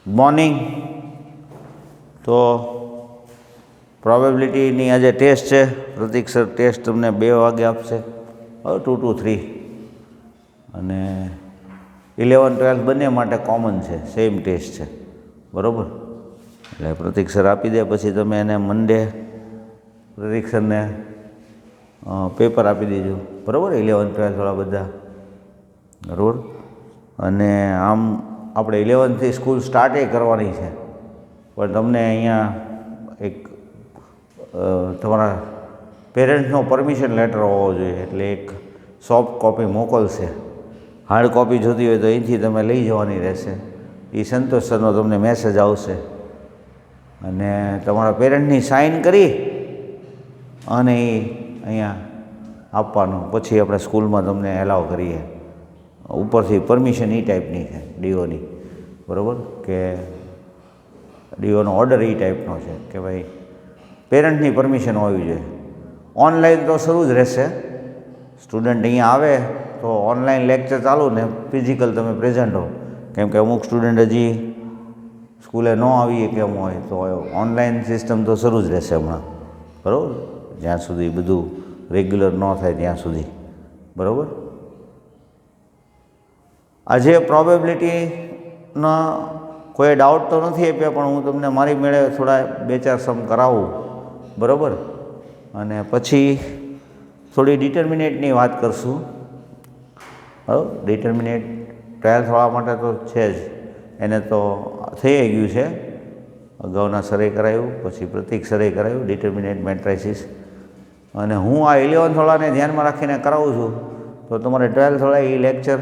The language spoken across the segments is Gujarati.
મોર્નિંગ. તો પ્રોબેબિલિટીની આજે ટેસ્ટ છે. પ્રતીક સર ટેસ્ટ તમને 2 વાગે આપશે, 2 to 3, અને 11-12 બંને માટે કોમન છે, સેમ ટેસ્ટ છે, બરાબર. એટલે પ્રતીક સર આપી દે, પછી તમે એને મંડે પ્રતીક સરને પેપર આપી દેજો, બરાબર. 11-12 વાળા બધા, બરાબર. અને આમ આપણે 11થી સ્કૂલ સ્ટાર્ટે કરવાની છે, પણ તમને અહીંયા એક તમારા પેરેન્ટ્સનો પરમિશન લેટર હોવો જોઈએ, એટલે એક સોફ્ટ કોપી મોકલશે. હાર્ડ કોપી જોતી હોય તો અહીંથી તમે લઈ જવાની રહેશે. એ સંતોષ સરનો તમને મેસેજ આવશે, અને તમારા પેરેન્ટની સાઇન કરી અને એ અહીંયા આપવાનું. પછી આપણે સ્કૂલમાં તમને એલાવ કરીએ. ઉપરથી પરમિશન એ ટાઈપની છે, ડીઓની, બરાબર, કે ડીઓનો ઓર્ડર એ ટાઈપનો છે કે ભાઈ પેરેન્ટની પરમિશન હોવી જોઈએ. ઓનલાઈન તો શરૂ જ રહેશે. સ્ટુડન્ટ અહીંયા આવે તો ઓનલાઈન લેક્ચર ચાલુ ને ફિઝિકલ તમે પ્રેઝન્ટ હો, કેમ કે અમુક સ્ટુડન્ટ હજી સ્કૂલે ન આવીએ કેમ હોય, તો ઓનલાઈન સિસ્ટમ તો શરૂ જ રહેશે હમણાં, બરાબર, જ્યાં સુધી બધું રેગ્યુલર ન થાય ત્યાં સુધી, બરાબર. આજે પ્રોબેબિલિટીના કોઈ ડાઉટ તો નથી આપ્યા, પણ હું તમને મારી મેળે થોડા 2-4 સમ કરાવું, બરાબર. અને પછી થોડી ડિટર્મિનેટની વાત કરશું, બરાબર. ડિટર્મિનેટ 12th વાળા માટે તો છે જ, એને તો થઈ ગયું છે. અગાઉના સરે કરાયું, પછી પ્રતીક સરે કરાયું ડિટર્મિનેટ મેટ્રાઇસિસ. અને હું આ 11th વાળાને ધ્યાનમાં રાખીને કરાવું છું, તો તમારે 12th વાળા એ લેક્ચર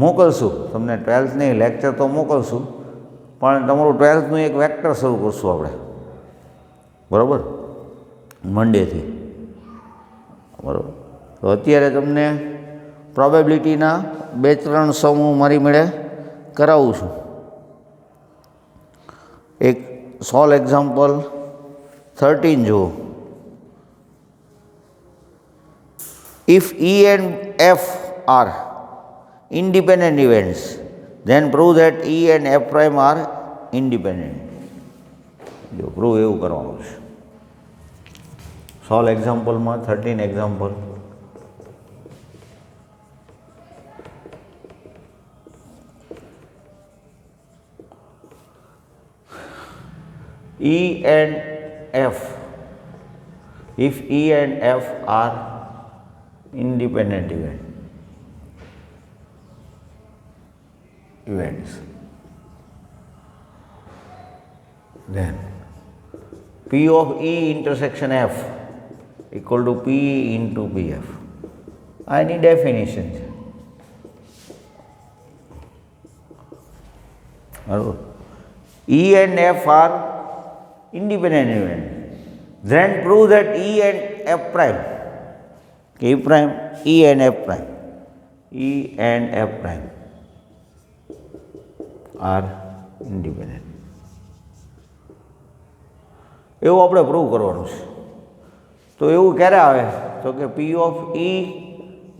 મોકલશું. તમને 12th નહીં લેક્ચર તો મોકલશું, પણ તમારું 12thનું એક વેક્ટર શરૂ કરશું આપણે, બરાબર, મંડેથી, બરાબર. તો અત્યારે તમને પ્રોબેબિલિટીના 2-3 સમ હું મારી મેળે કરાવું છું. એક સોલ્વ એક્ઝામ્પલ 13 જુઓ. If E and F are independent events, then prove that E and F prime are independent. જો પ્રૂવ એવું કરવાનું છે. સોલ્વ એક્ઝામ્પલમાં 13 example. E and F, if E and F are independent events, then P of E intersection F equal to P into PF. આની ડેફિનેશન છે, બરાબર. E and F are independent event, then prove that E and F prime, E prime, E and F prime, E and F prime are independent. એવું આપણે પ્રૂવ કરવાનું છે. તો એવું ક્યારે આવે? તો કે P of E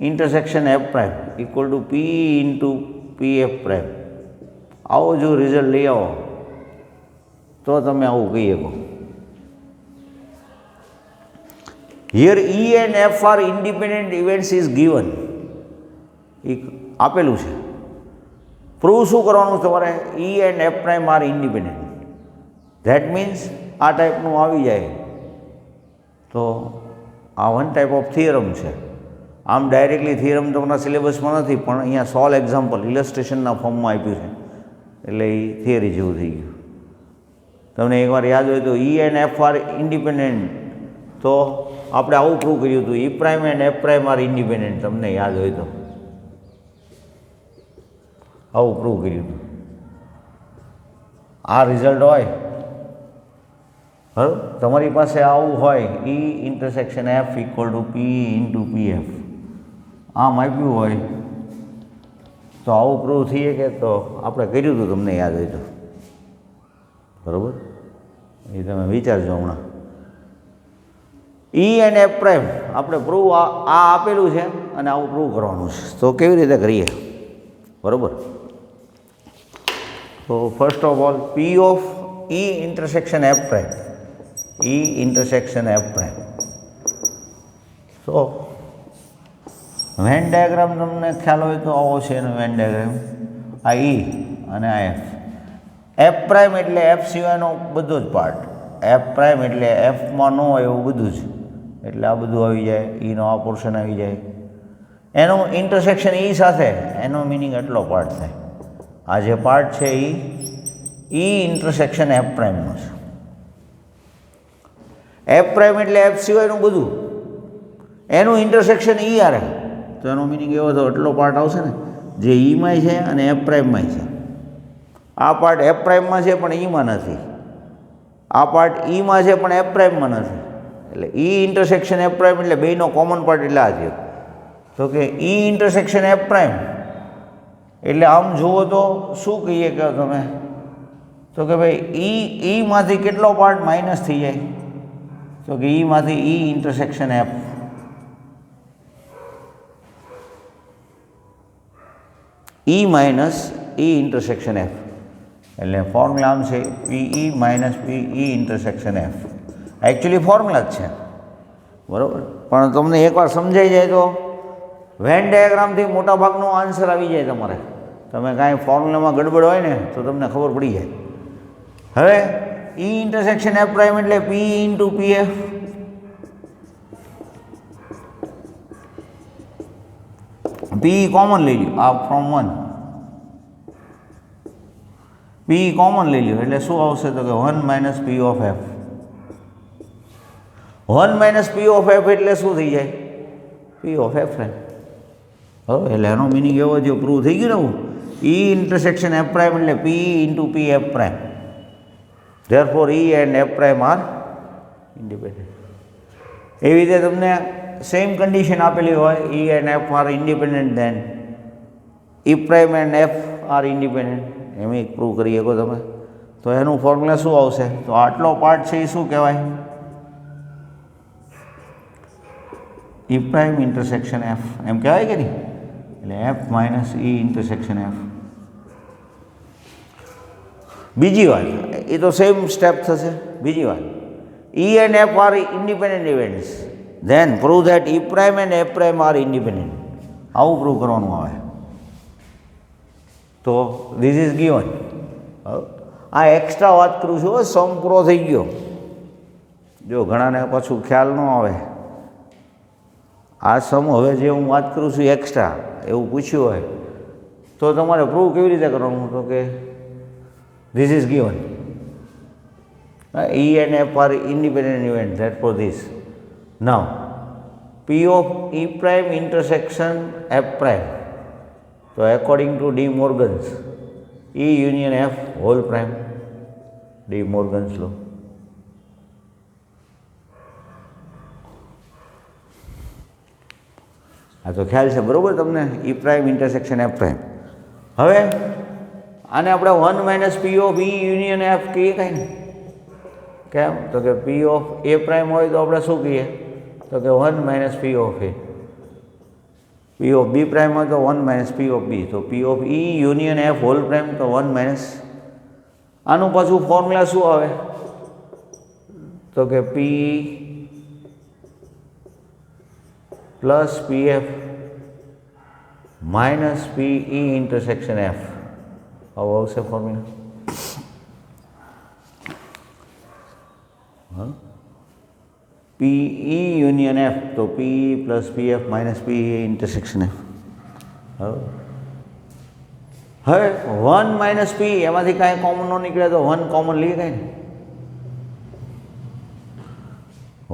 intersection F prime equal to P into PF prime. આવો જો રિઝલ્ટ લઈ આવો તો તમે આવું કહી શકો. Here E and F are independent events is given. એ આપેલું છે. પ્રૂવ શું કરવાનું તમારે? E and F prime are independent. That means આ ટાઈપનું આવી જાય તો આ વન ટાઈપ ઓફ થિયરમ છે. આમ ડાયરેક્ટલી થિયરમ તમારા સિલેબસમાં નથી, પણ અહીંયા સોલ્વ એક્ઝામ્પલ ઇલસ્ટ્રેશનના ફોર્મમાં આપ્યું છે, એટલે એ થિયરી જેવું થઈ ગયું. તમને એકવાર યાદ હોય તો E and F are independent, તો આપણે આવું પ્રૂવ કર્યું હતું. E prime and F prime are independent, તમને યાદ હોય તો આવું પ્રૂવ કર્યું હતું. આ રિઝલ્ટ હોય, બરાબર, તમારી પાસે આવું હોય E intersection F equal to P into PF, આમ આપ્યું હોય તો આવું પ્રૂવ થઈએ કે તો આપણે કર્યું હતું, તમને યાદ હોય તો, બરાબર. એ તમે વિચારજો હમણાં. E and F prime આપણે પ્રૂવ આ આપેલું છે અને આવું પ્રૂવ કરવાનું છે. તો કેવી રીતે કરીએ, બરાબર. So first of all, P of E intersection F prime, E intersection F prime. So Venn diagram તમને ખ્યાલ હોય તો આવો છે એનો વેન ડાયાગ્રામ, આ E અને આ F. એફ પ્રાઇમ એટલે એફ સિવાયનો બધો જ પાર્ટ, એફ પ્રાઇમ એટલે એફમાં ન હોય એવું બધું જ, એટલે આ બધું આવી જાય, ઈનો આ પોર્શન આવી જાય. એનું ઇન્ટરસેક્શન ઈ સાથે, એનો મિનિંગ એટલો પાર્ટ થાય. આ જે પાર્ટ છે એ ઈ ઇન્ટરસેક્શન એફ પ્રાઇમનો છે. એફ પ્રાઇમ એટલે એફ સિવાયનું બધું, એનું ઇન્ટરસેક્શન ઈ આરે, તો એનો મિનિંગ એવો થયો એટલો પાર્ટ આવશે ને જે ઈમાંય છે અને એફ પ્રાઇમમાંય છે. આ પાર્ટ એફ પ્રાઇમમાં છે પણ ઈમાં નથી, આ પાર્ટ ઈમાં છે પણ એફ પ્રાઇમમાં નથી, એટલે ઈ ઇન્ટરસેક્શન એફ પ્રાઇમ એટલે બેયનો કોમન પાર્ટ એટલે આ થયો. તો કે ઈ ઇન્ટરસેક્શન એફ પ્રાઇમ એટલે આમ જુઓ તો શું કહીએ કે તમે, તો કે ભાઈ ઈમાંથી કેટલો પાર્ટ માઇનસ થઈ જાય, તો કે ઈમાંથી ઈ ઇન્ટરસેક્શન એફ, ઈ માઇનસ ઈ ઇન્ટરસેક્શન એફ, એટલે ફોર્મ્યુલા આમ છે PE minus PE intersection F. Actually formula જ છે, બરાબર, પણ તમને એકવાર સમજાઈ જાય તો વેન ડાયાગ્રામથી મોટાભાગનો આન્સર આવી જાય તમારે. તમે કાંઈ ફોર્મ્યુલામાં ગડબડ હોય ને તો તમને ખબર પડી જાય. હવે ઈ ઇન્ટરસેક્શન એફ પ્રાઇમ એટલે પી ઇન્ટુ પી એફ, પી કોમન લઈ લ્યો, આ ફ્રોમ 1 પી કોમન લઈ લ્યો એટલે શું આવશે, તો કે 1 minus P of F. 1 minus P of F એટલે શું થઈ જાય, પી ઓફ એફ પ્રાઇમ. બરાબર, એટલે એનો મિનિંગ એવો જો પ્રૂવ થઈ ગયું ને, ઈ ઇન્ટરસેક્શન એફ પ્રાઇમ એટલે P into P F prime. Therefore E and F prime are independent. એવી રીતે તમને સેમ કન્ડિશન આપેલી હોય, E and F are independent, then E prime and F are independent, એમ એક પ્રૂવ કરી શકો તમે. તો એનું ફોર્મ્યુલા શું આવશે, તો આટલો પાર્ટ છે એ શું કહેવાય, ઈ પ્રાઇમ ઇન્ટરસેક્શન એફ, એમ કહેવાય કે નહીં, એટલે F minus E intersection F. બીજી વાત, એ તો સેમ સ્ટેપ થશે. બીજી વાત, E and F are independent events, then prove that E prime and F prime are independent. આવું પ્રૂવ કરવાનું આવે. તો ધીસ ઇઝ ગિવન. આ એક્સ્ટ્રા વાત કરું છું, સમ પૂરો થઈ ગયો. જો ઘણાને પાછું ખ્યાલ ન આવે, આ સમ હવે જે હું વાત કરું છું એક્સ્ટ્રા એવું પૂછ્યું હોય તો તમારે પ્રૂવ કેવી રીતે કરવાનું, તો કે this is given, E and F are independent event, that for this. Now P of E prime intersection F prime, તો according to De Morgan's E union F whole prime, De Morgan's law. આ તો ખ્યાલ છે બરાબર તમને, E prime intersection F prime. હવે આને આપણે 1 minus P of E union F કહીએ કાંઈ ને, કેમ, તો કે પી ઓફ એ પ્રાઇમ હોય તો આપણે શું કહીએ, તો કે 1 minus P of A. P of B prime હોય તો 1 માઇનસ પી ઓફ બી, તો P of E union F whole prime તો 1 માઇનસ. આનું પાછું ફોર્મ્યુલા શું આવે, તો કે પી પ્લસ પી એફ માઇનસ પી ઈ ઇન્ટરસેક્શન એફ, આવું આવશે ફોર્મ્યુલા. પી ઈ યુનિયન એફ તો પી પ્લસ પી એફ માઇનસ પી ઇન્ટરસેક્શન એફ. હવે 1 માઇનસ પી, એમાંથી કાંઈ કોમન ન નીકળે તો 1 કોમન લઈએ કાંઈ ને,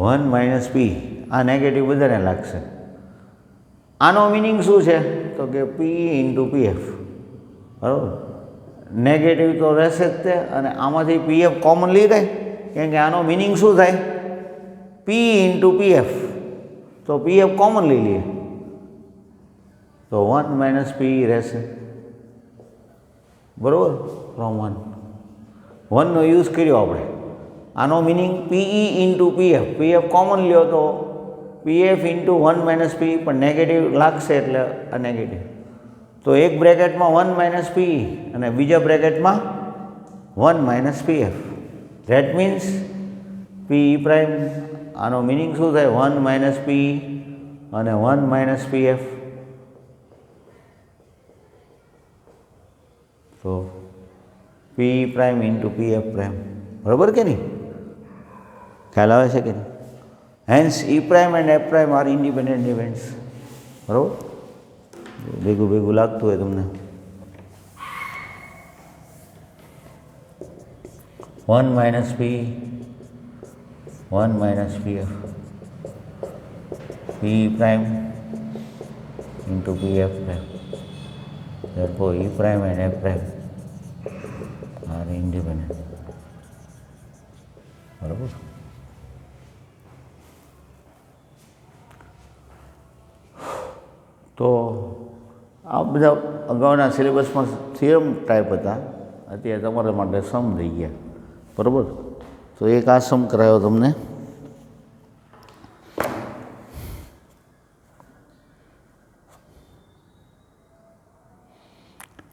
1 માઇનસ પી, આ નેગેટિવ બધાને લાગશે. આનો મિનિંગ શું છે, તો કે પી ઇન્ટુ પી એફ, બરાબર, નેગેટિવ તો રહેશે જ તે, અને આમાંથી પી એફ કોમન લઈ જાય, કેમ કે આનો મિનિંગ શું થાય, પી ઇન્ટુ પી એફ, તો પી એફ કોમન લઈ લઈએ તો 1 માઇનસ પી રહેશે, બરાબર, ફ્રોમ 1નો યુઝ કર્યો આપણે. આનો meaning PE into PF, PF common લ્યો તો પીએફ ઇન્ટુ 1 માઇનસ પી, પણ નેગેટિવ લાગશે એટલે આ નેગેટિવ, તો એક બ્રેકેટમાં 1 માઇનસ પી અને બીજા બ્રેકેટમાં 1 minus P F. That means P prime, આનો મિનિંગ શું થાય? 1 માઇનસ પી અને 1 માઇનસ પી એફ. તો P prime into P F prime, બરાબર કે નહીં? ખ્યાલ આવે છે કે નહીં? Hence E prime and F prime are independent events. બરાબર? ભેગું ભેગું લાગતું હોય તમને. 1 minus P 1 minus P F, P prime into P F prime. therefore E prime and F prime are independent. બરાબર? તો આ બધા અગાઉના સિલેબસમાં થિયરમ ટાઈપ હતા, અત્યારે તમારા માટે સમ થઈ ગયા. બરાબર? તો એક આ સમ કરાયો તમને.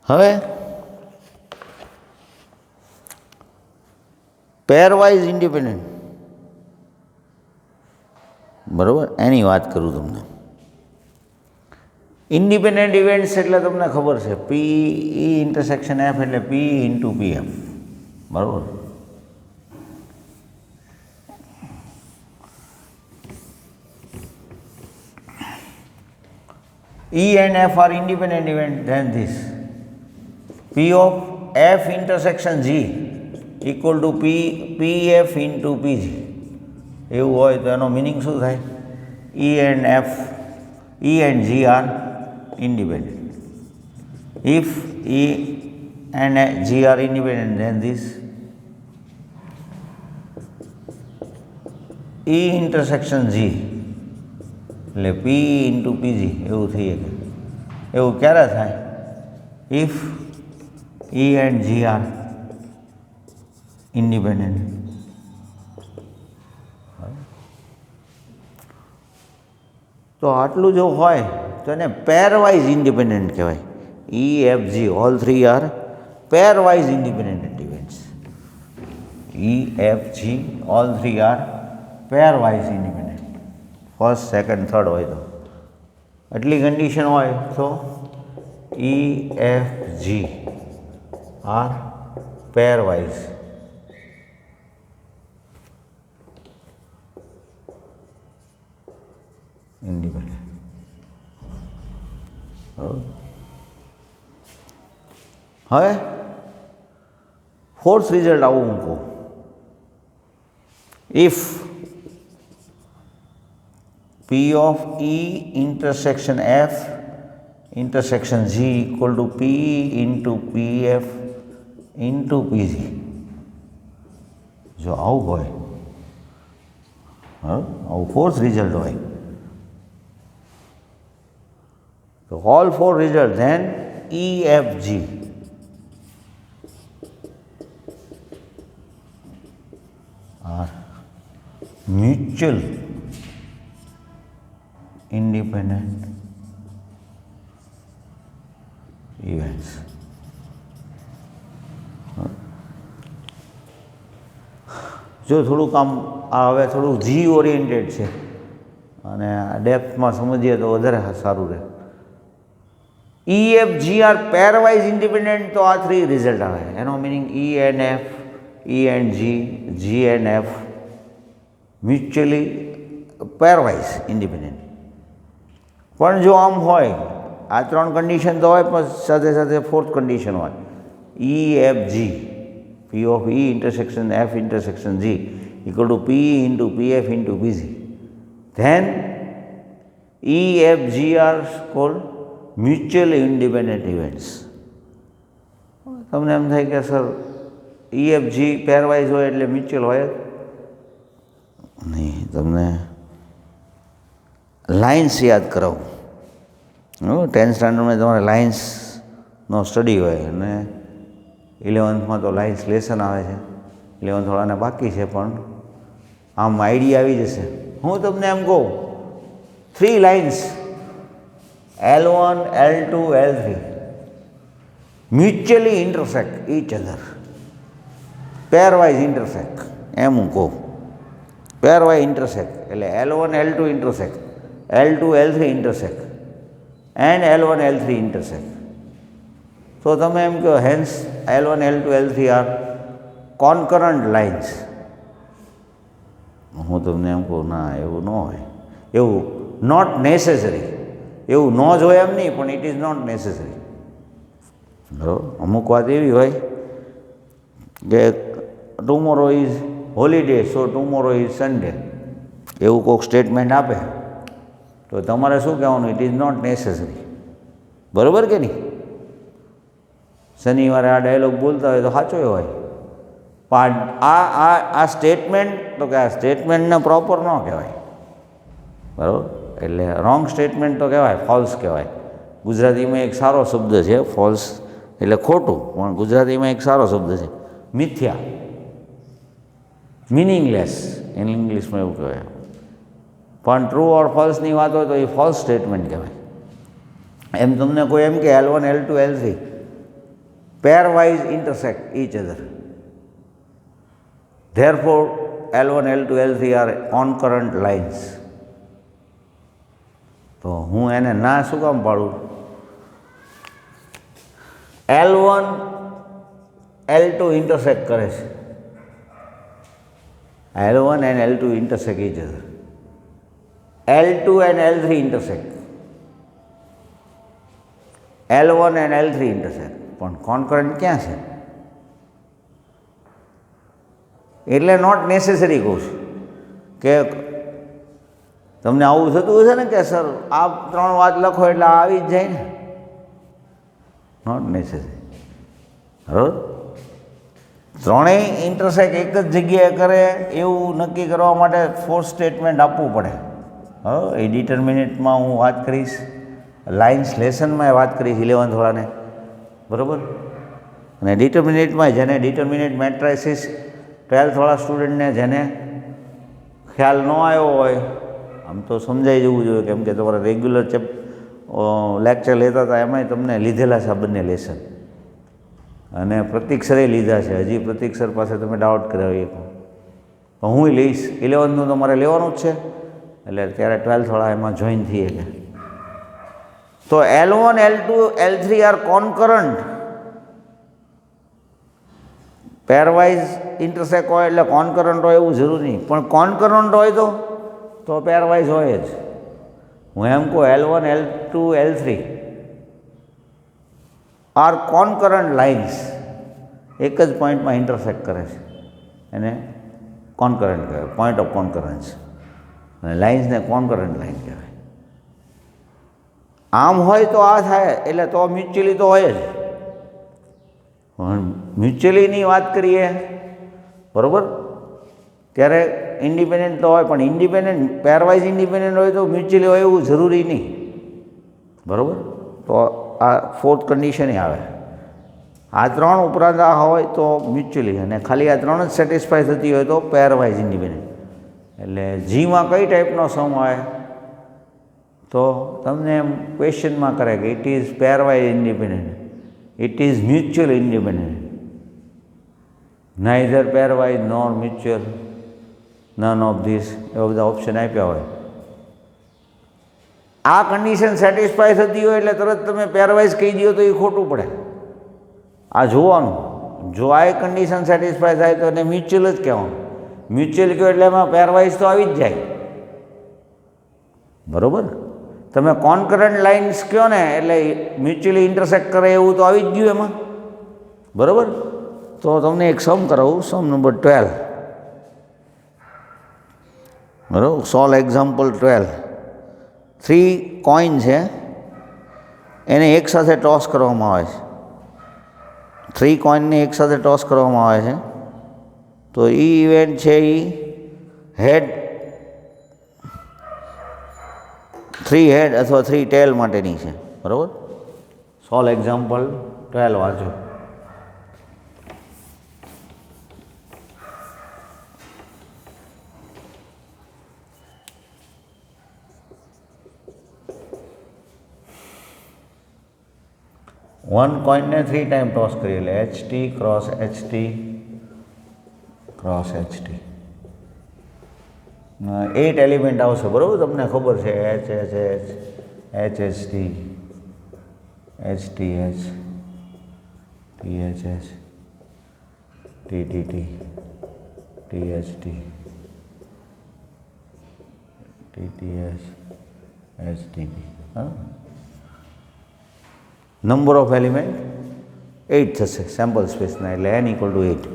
હવે પેરવાઇઝ ઇન્ડિપેન્ડન્ટ, બરાબર, એની વાત કરું તમને. ઇન્ડિપેન્ડન્ટ ઇવેન્ટ્સ એટલે તમને ખબર છે પી ઈ ઇન્ટરસેક્શન એફ એટલે પી ઇન્ટુ પી એફ. બરાબર? E and F are independent event, then this P of F intersection G equal to PF into PG. એવું હોય તો એનો મિનિંગ શું થાય? E and G are independent. If E and G are independent, then this E intersection G એટલે પી ઇન્ટુ પીજી એવું થઈ શકે. એવું ક્યારે થાય? If E and G are independent. તો આટલું જો હોય તો એને પેરવાઇઝ ઇન્ડિપેન્ડન્ટ કહેવાય. E F G all three are pairwise independent events. E F G all three are pairwise independent. First, second, third હોય તો આટલી કન્ડિશન હોય તો E F G are pairwise independent. હવે ફોર્થ રિઝલ્ટ આવું મૂકો. If P of E intersection F intersection G equal to P into PF into PG. જો આવું હોય, આવું ફોર્થ રિઝલ્ટ હોય તો all four results then EFG are mutual independent events. જો થોડુંક આમ આ હવે થોડું જી ઓરિએન્ટેડ છે અને ડેપ્થમાં સમજીએ તો વધારે સારું રહે. E F G are pairwise independent, તો આ થ્રી રિઝલ્ટ આવે. એનો meaning E and F, E and G and F mutually pairwise independent. પણ જો આમ હોય, આ ત્રણ કન્ડિશન તો હોય પણ સાથે સાથે ફોર્થ કન્ડિશન હોય, E F G P of E intersection F intersection G equal to P into P F into PG, then E F G are called mutually independent events. તમને એમ થાય કે સર ઈ એફ જી પેરવાઇઝ હોય એટલે મ્યુચ્યુઅલ હોય નહીં. તમને લાઇન્સ યાદ કરાવું. 10th સ્ટાન્ડર્ડમાં તમારે લાઇન્સનો સ્ટડી હોય અને 11thમાં તો લાઇન્સ લેસન આવે છે. 11th વાળાને બાકી છે પણ આમ આઈડિયા આવી જશે. હું તમને એમ કહું, 3 lines L1, L2, L3 mutually intersect each other. પેરવાઇઝ ઇન્ટરસેક એમ હું કહું. પેરવાઇઝ ઇન્ટરસેક એટલે L1 L2 ઇન્ટરસેક, L2 L3 ઇન્ટરસેક and L1 L3 ઇન્ટરસેક. તો તમે એમ કહો hence L1 L2 L3 R કોન્કરન્ટ lines. હું તમને એમ કહું ના એવું ન હોય, એવું નોટ નેસેસરી, એવું ન જ હોય એમ નહીં, પણ ઇટ ઇઝ નોટ નેસેસરી. બરાબર. અમુક વાત એવી હોય કે tomorrow is holiday so tomorrow is Sunday, એવું કોઈક સ્ટેટમેન્ટ આપે તો તમારે શું કહેવાનું? It is not necessary. બરાબર કે નહીં? શનિવારે આ ડાયલોગ બોલતા હોય તો સાચો હોય, પણ આ સ્ટેટમેન્ટ તો કે આ સ્ટેટમેન્ટને પ્રોપર ન કહેવાય. બરાબર. એટલે રોંગ સ્ટેટમેન્ટ તો કહેવાય, ફોલ્સ કહેવાય. ગુજરાતીમાં એક સારો શબ્દ છે ફોલ્સ એટલે ખોટું, પણ ગુજરાતીમાં એક સારો શબ્દ છે મિથ્યા, મિનિંગલેસ ઇન ઇંગ્લિશમાં એવું કહેવાય. પણ ટ્રુ ઓર ફોલ્સની વાત હોય તો એ ફોલ્સ સ્ટેટમેન્ટ કહેવાય. એમ તમને કોઈ એમ કે L1 L2 L3 pairwise intersect each other, therefore L1 L2 L3 are concurrent lines, તો હું એને ના શું કામ પાડું? L1 L2 intersect કરે છે, L1 and L2 intersect each other, L2 and L3 intersect, L1 and L3 intersect, પણ કોન્કરન્ટ ક્યાં છે? એટલે નોટ નેસેસરી કહું છું કે તમને આવું થતું હશે ને કે સર આ 3 વાત લખો એટલે આવી જ જાય ને, નોટ નેસેસરી. બરાબર. ત્રણેય ઇન્ટરસેક્ટ એક જ જગ્યાએ કરે એવું નક્કી કરવા માટે ફોર્સ સ્ટેટમેન્ટ આપવું પડે. એ ડિટર્મિનેટમાં હું વાત કરીશ, લાઇન્સ લેસનમાં વાત કરીશ 11th વાળાને. બરાબર. અને ડિટર્મિનેટમાં જેને ડિટર્મિનેટ મેટ્રાઇસિસ 12th વાળા સ્ટુડન્ટને જેને ખ્યાલ ન આવ્યો હોય, આમ તો સમજાઈ જવું જોઈએ, કેમ કે તમારા રેગ્યુલર લેક્ચર લેતા હતા એમાંય તમને લીધેલા છે આ બંને લેસન, અને પ્રતીક સરે લીધા છે. હજી પ્રતીક સર પાસે તમે ડાઉટ કરાવી શકો તો હું લઈશ. 11thનું તમારે લેવાનું જ છે, એટલે ત્યારે 12th વાળા એમાં જોઈન થઈએ કે તો L1 L2 L3 R કોન્કરન્ટ. પેરવાઇઝ intersect હોય એટલે કોન્કરન્ટ હોય એવું જરૂરી નહીં, પણ કોન્કરન્ટ હોય તો પેરવાઇઝ હોય જ. હું એમ કહું L1 L2 L3 R કોન્કરન્ટ lines, એક જ પોઈન્ટમાં ઇન્ટરસેક્ટ કરે છે, એને કોન્કરન્ટ કહેવાય, પોઈન્ટ ઓફ કોન્કરન્સ. અને લાઇન્સને કોન્કરન્ટ લાઇન કહેવાય. આમ હોય તો આ થાય એટલે તો મ્યુચ્યુઅલી તો હોય જ. મ્યુચ્યુઅલીની વાત કરીએ બરાબર, ત્યારે ઇન્ડિપેન્ડન્ટ તો હોય, પણ ઇન્ડિપેન્ડન્ટ પેરવાઇઝ ઇન્ડિપેન્ડન્ટ હોય તો મ્યુચ્યુઅલી હોય એવું જરૂરી નહીં. બરાબર. તો આ 4th કન્ડિશન આવે. આ 3 ઉપરાંત આ હોય તો મ્યુચ્યુઅલી, અને ખાલી આ 3 જ સેટિસ્ફાય થતી હોય તો પેરવાઇઝ ઇન્ડિપેન્ડન્ટ. એટલે જીમાં કઈ ટાઈપનો સમ આવે તો તમને એમ ક્વેશ્ચનમાં કરે કે it is pairwise independent, it is mutual independent, neither pairwise nor mutual, none of this, એવા બધા ઓપ્શન આપ્યા હોય. આ કન્ડિશન સેટિસ્ફાય થતી હોય એટલે તરત તમે પેરવાઇઝ કહી દો તો એ ખોટું પડે. આ જોવાનું, જો આ કન્ડિશન સેટિસ્ફાય થાય તો એને મ્યુચ્યુઅલ જ કહેવાનું. મ્યુચ્યુઅલ કહો એટલે એમાં પેરવાઇઝ તો આવી જ જાય. બરાબર. તમે કોન્કરન્ટ લાઇન્સ કહો ને એટલે મ્યુચ્યુઅલી ઇન્ટરસેક્ટ કરે એવું તો આવી જ ગયું એમાં. બરાબર. તો તમને એક સમ કરાવું, સમ નંબર 12. બરાબર. Solve example 12. 3 કોઈન છે, એને એક સાથે ટોસ કરવામાં આવે છે. 3 કોઈનને એક સાથે ટોસ કરવામાં આવે છે તો એ ઇવેન્ટ છે એ હેડ 3 હેડ અથવા 3 ટેલ માટેની છે. બરાબર. સોલ્વ એક્ઝામ્પલ 12 વાંચો. વન કોઈનને 3 ટાઈમ ટોસ કરીએ એટલે HT cross HT cross HT 8 element આવશે, બરાબર? તમને ખબર છે HHH, HHT, HTH, THH, TTT, THT, TTH, HTT. Number of element 8 થશે સેમ્પલ સ્પેસના, એટલે n = 8.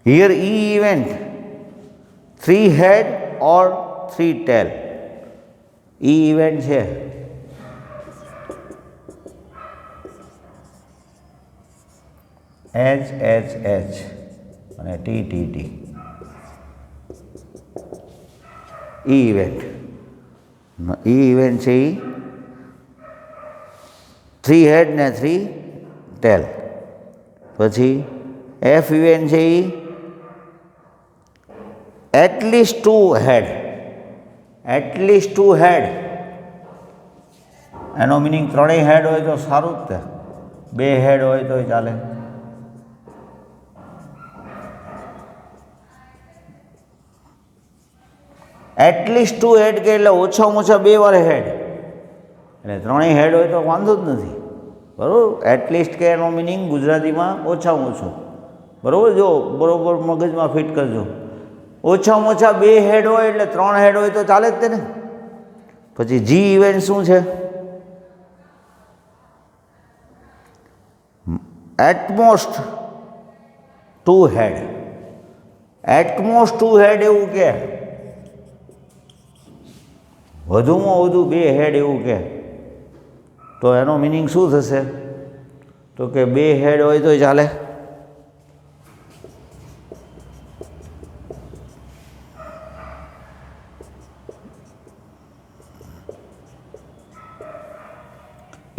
Here E event 3 head or 3 tail. E event છે HHH અને TTT. E ઇવેન્ટ છે એ 3 head ને 3 tail. પછી F ઇવેન્ટ છે એ એટલીસ્ટ 2 head. એટલીસ્ટ 2 head એનો મિનિંગ 3 head હોય તો સારું જ તે, 2 head હોય તો ચાલે. એટલીસ્ટ 2 head કે એટલે ઓછામાં ઓછા 2 વાર હેડ, એટલે 3 head હોય તો વાંધો જ નથી, બરાબર? એટલીસ્ટ કે એનો મિનિંગ ગુજરાતીમાં ઓછામાં ઓછું, બરાબર? જો બરાબર મગજમાં ફિટ કરજો. ઓછામાં ઓછા 2 head હોય એટલે 3 head હોય તો ચાલે જ તેને. પછી G ઇવેન્ટ શું છે? એટમોસ્ટ 2 head. એટમોસ્ટ 2 head એવું કે, વધુમાં વધુ 2 head એવું કે, તો એનો મિનિંગ શું થશે? તો કે 2 head હોય તો ચાલે.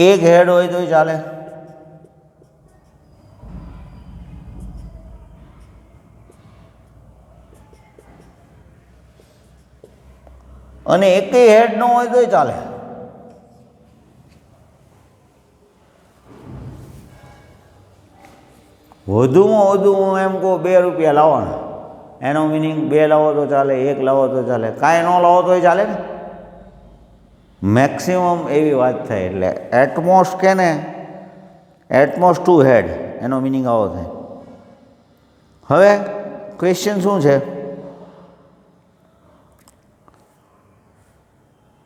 એક હેડ હોય તો ચાલે. અને એકેય હેડ ન હોય તો ચાલે. વધુમાં વધુ હું એમ કહું 2 રૂપિયા લાવવાના, એનો મિનિંગ 2 લાવો તો ચાલે, 1 લાવો તો ચાલે, કાંઈ ન લાવો તો ચાલે ને. મેક્સિમમ એવી વાત થાય. એટલે એટમોસ્ટ કે ને, એટમોસ્ટ 2 head એનો મિનિંગ આવો થાય. હવે ક્વેશ્ચન શું છે?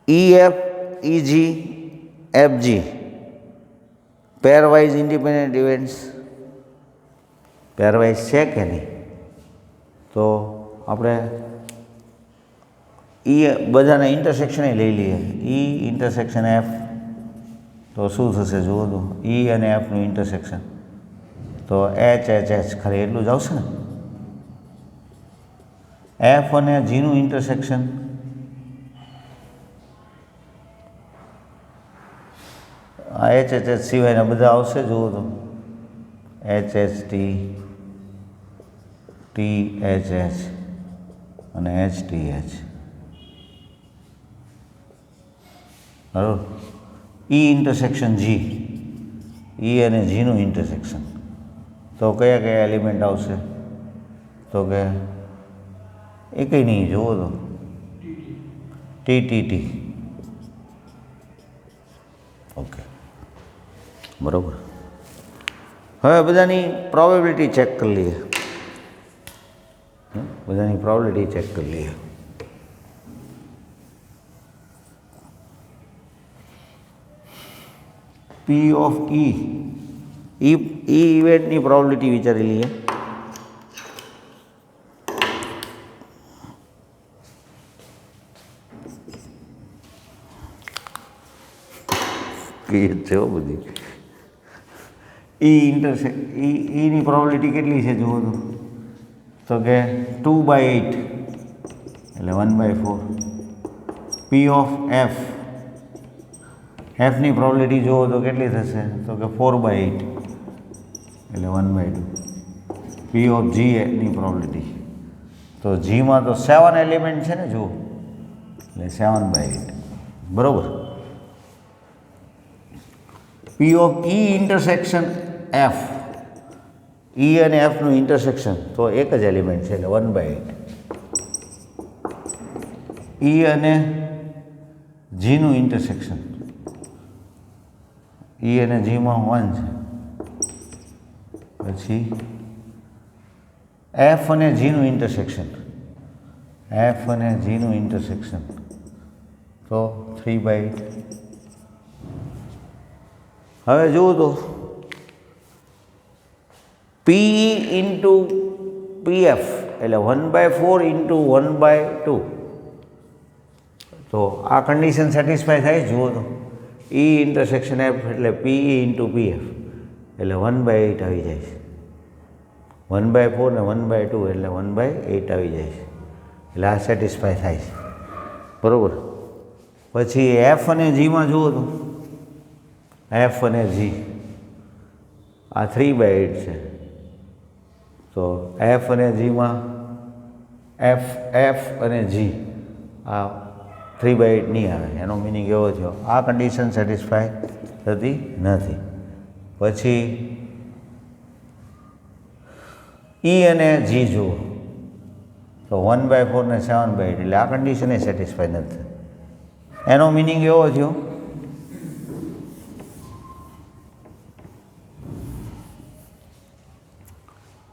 EF, EG, FG pairwise independent events. Pairwise છે કે નહીં? તો આપણે બધાના ઇન્ટરસેક્શન લઈ લઈએ. E ઇન્ટરસેક્શન F, તો શું થશે જુઓ તો, E અને Fનું ઇન્ટરસેક્શન, તો HHH ખાલી એટલું જ આવશે ને. F અને Gનું ઇન્ટરસેક્શન HHH સિવાયના બધા આવશે જુઓ તો, HHT, THH અને HTH, બરાબર? E ઇન્ટરસેક્શન G, E અને Gનું ઇન્ટરસેક્શન, તો કયા કયા એલિમેન્ટ આવશે? તો કે એકેય નહીં, જુઓ તો TTT. ઓકે, બરાબર. હવે બધાની પ્રોબેબિલિટી ચેક કરી લઈએ. બધાની પ્રોબેબિલિટી ચેક કરી લઈએ. P of E ઇવેન્ટની પ્રોબેબિલિટી વિચારી લઈએ. છે બધી ની પ્રોબેબિલિટી કેટલી છે જુઓ તો કે 2/8 એટલે 1/4. P of F, Fની પ્રોબેબિલિટી જુઓ તો કેટલી થશે? તો કે 4/8 એટલે 1/2. P of G ની પ્રોબેબિલિટી, તો Gમાં તો 7 એલિમેન્ટ છે ને જુઓ, એટલે 7/8, બરાબર. P of E intersection F, E અને Fનું ઇન્ટરસેક્શન તો એક જ એલિમેન્ટ છે એટલે 1/8. E અને Gનું ઇન્ટરસેક્શન, E અને Gમાં 1 છે. પછી F અને Gનું ઇન્ટરસેક્શન, F અને Gનું ઇન્ટરસેક્શન તો 3/8. હવે જુઓ તો PE ઇન્ટુ PF એટલે 1/4 ઇન્ટુ 1/2. તો આ કન્ડિશન સેટિસ્ફાય થાય. જુઓ તો E ઇન્ટરસેક્શન F એટલે PE ઇન્ટુ PF એટલે 1/8 આવી જાય છે. 1/4 ને 1/2 એટલે 1/8 આવી જાય છે. એટલે આ સેટિસ્ફાય થાય છે, બરાબર. પછી F અને Gમાં જુઓ તો F અને G આ 3/8 છે. તો F અને Gમાં F અને G આ 3/8 નહીં આવે. એનો મિનિંગ એવો થયો આ કન્ડિશન સેટિસ્ફાય થતી નથી. પછી E અને G જુઓ તો 1/4 ને 7/8 એટલે આ કન્ડિશન એ સેટિસ્ફાય નથી. એનો મિનિંગ એવો થયો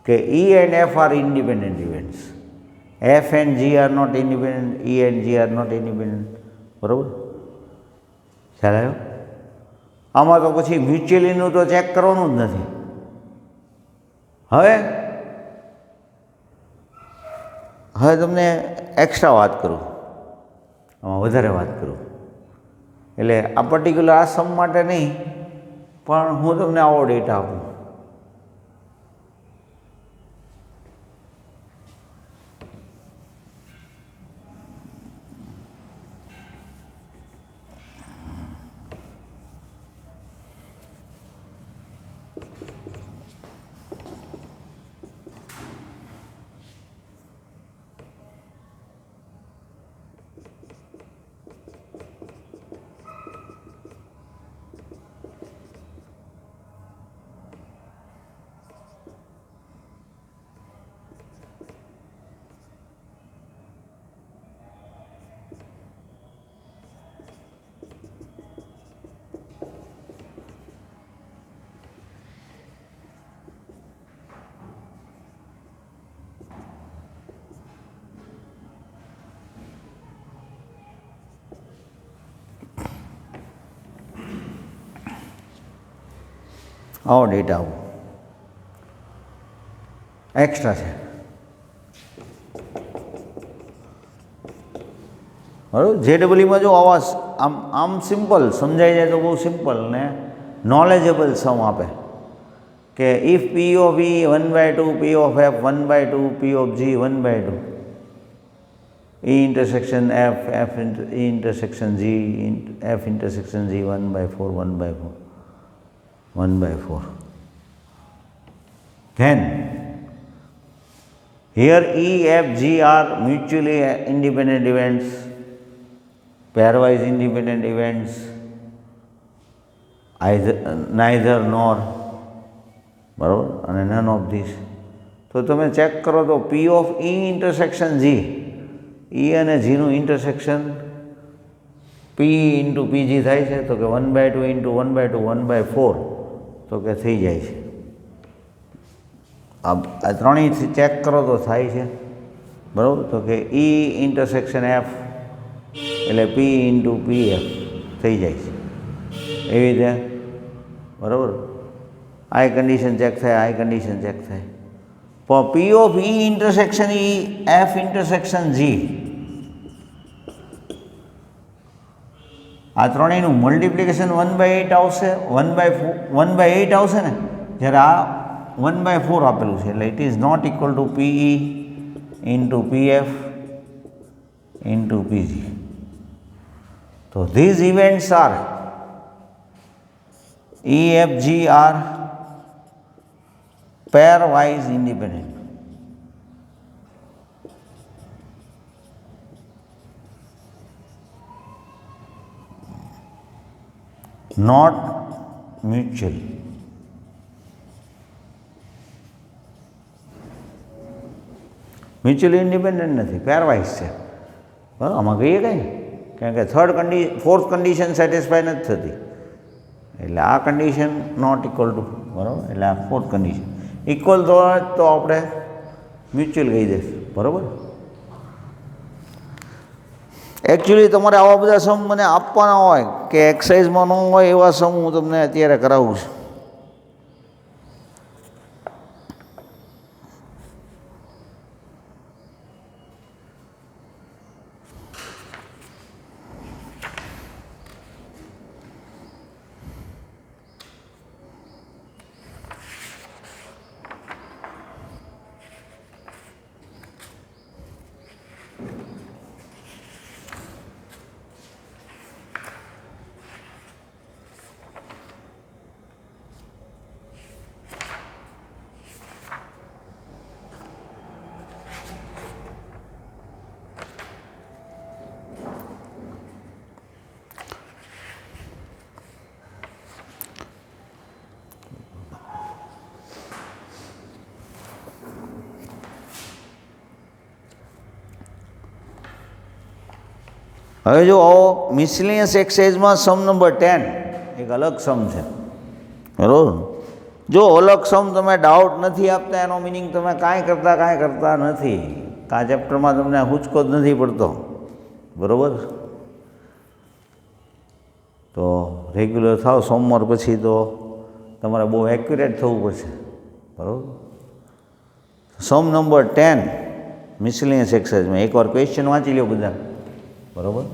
કે E and F are independent events. F and G are not independent, E and G are not independent. બરાબર, ખ્યાલ આવ્યો? આમાં તો પછી મ્યુચ્યુઅલીનું તો ચેક કરવાનું જ નથી. હવે તમને એક્સ્ટ્રા વાત કરું, આમાં વધારે વાત કરું. એટલે આ પર્ટિક્યુલર આ સમ માટે નહીં, પણ હું તમને આવો ડેટા આપું. આવો ડેટા આવો એક્સ્ટ્રા છે, બરાબર. JEEમાં જો આવા આમ સિમ્પલ સમજાઈ જાય તો બહુ સિમ્પલ ને નોલેજેબલ સમ આપે કે if P of E 1/2, P of F 1/2, P of G 1/2, E intersection F, E intersection G, F intersection G 1/4, 1/4. Then here E, F, G are mutually independent events, pairwise independent events, neither nor, બરાબર, અને none of these. તો તમે ચેક કરો તો P of E intersection G, E અને Gનું ઇન્ટરસેક્શન P ઇન્ટુ PG થાય છે તો કે 1/2 ઇન્ટુ 1/2 1/4 તો કે થઈ જાય છે. આ ત્રણેયથી ચેક કરો તો થાય છે, બરાબર. તો કે E ઇન્ટરસેક્શન F એટલે P ઇન્ટુ PF થઈ જાય છે એવી રીતે, બરાબર. આ કન્ડિશન ચેક થાય, આ કન્ડિશન ચેક થાય. પણ P of E intersection E F intersection G આ ત્રણેયનું મલ્ટિપ્લિકેશન 1/8 આવશે, 1/8 આવશે ને, જ્યારે આ 1/4 આપેલું છે એટલે it is not equal to PE into PF into PG. તો these events are E, F, G are pairwise independent. Not mutual. Mutually independent નથી, પેરવાઇઝ છે. બરાબર, આમાં કહીએ કંઈ કારણ કે ફોર્થ કન્ડિશન સેટિસ્ફાઈ નથી થતી, એટલે આ કન્ડિશન નોટ ઇક્વલ ટુ, બરાબર, એટલે આ ફોર્થ કન્ડિશન ઇક્વલ તો આપણે મ્યુચ્યુઅલ કહી દઈશું. બરાબર. એકચ્યુઅલી તમારે આવા બધા સમ મને આપવાના હોય કે એક્સરસાઇઝમાં ન હોય એવા સમ હું તમને અત્યારે કરાવું છું. હવે જો મિસલિનિયસ એક્સરસાઇઝમાં સમ નંબર 10 એક અલગ સમ છે. બરાબર. જો અલગ સમ તમે ડાઉટ નથી આપતા એનો મિનિંગ તમે કાંઈ કરતા નથી. આ ચેપ્ટરમાં તમને હુંચકો જ નથી પડતો. બરાબર. તો રેગ્યુલર થાવ સોમવાર પછી તો તમારે બહુ એક્યુરેટ થવું પડશે. બરાબર. સમ નંબર 10 મિસલિનિયસ એક્સરસાઇઝમાં એકવાર ક્વેશ્ચન વાંચી લો બધા. બરાબર.